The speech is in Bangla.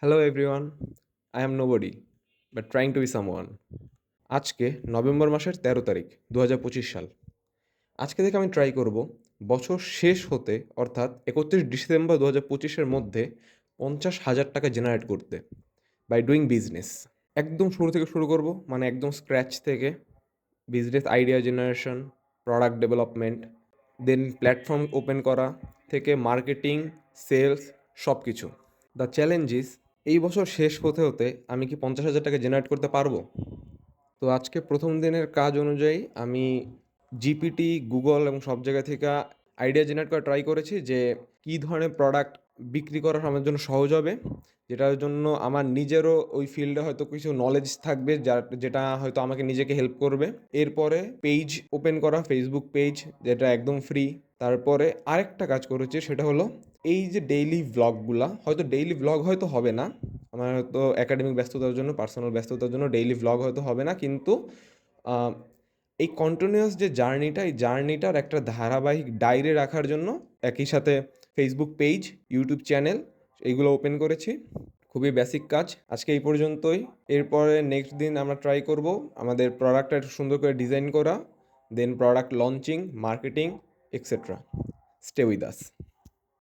Hello everyone, I am nobody but trying to B someone. আজকে নভেম্বর মাসের ১৩ তারিখ ২০২৫ সাল। আজকে থেকে আমি ট্রাই করব বছর শেষ হতে অর্থাৎ ৩১ ডিসেম্বর ২০২৫-এর মধ্যে ৫০,০০০ টাকা জেনারেট করতে বাই ডুইং বিজনেস। একদম শুরু থেকে শুরু করব, মানে একদম স্ক্র্যাচ থেকে business idea generation, product development, then platform open করা থেকে মার্কেটিং, সেলস, সব কিছু। দ্য চ্যালেঞ্জ ইজ এই বছর শেষ হতে হতে আমি কি ৫০,০০০ টাকা জেনারেট করতে পারবো? তো আজকে প্রথম দিনের কাজ অনুযায়ী আমি জিপিটি, গুগল এবং সব জায়গা থেকে আইডিয়া জেনারেট করা ট্রাই করেছি যে কী ধরনের প্রোডাক্ট বিক্রি করা আমার জন্য সহজ হবে, যেটার জন্য আমার নিজেরও ওই ফিল্ডে হয়তো কিছু নলেজ থাকবে, যেটা হয়তো আমাকে নিজেকে হেল্প করবে। এরপরে পেজ ওপেন করা, ফেসবুক পেজ, যেটা একদম ফ্রি। তারপরে আরেকটা কাজ করেছি, সেটা হলো এই যে ডেইলি ভ্লগগুলা, হয়তো ডেইলি ভ্লগ হয়তো হবে না, আমার হয়তো একাডেমিক ব্যস্ততার জন্য, পার্সোনাল ব্যস্ততার জন্য ডেইলি ভ্লগ হয়তো হবে না, কিন্তু আহ, এই কন্টিনিউয়াস যে জার্নিটা, এই জার্নিটার একটা ধারাবাহিক ডায়েরি রাখার জন্য একই সাথে ফেসবুক পেজ, ইউটিউব চ্যানেল এইগুলো ওপেন করেছি। খুবই বেসিক কাজ। আজকে এই পর্যন্তই। এরপরে নেক্সট দিন আমরা ট্রাই করব আমাদের প্রোডাক্টটা একটু সুন্দর করে ডিজাইন করা, then product launching, marketing, etcetera. Stay with us.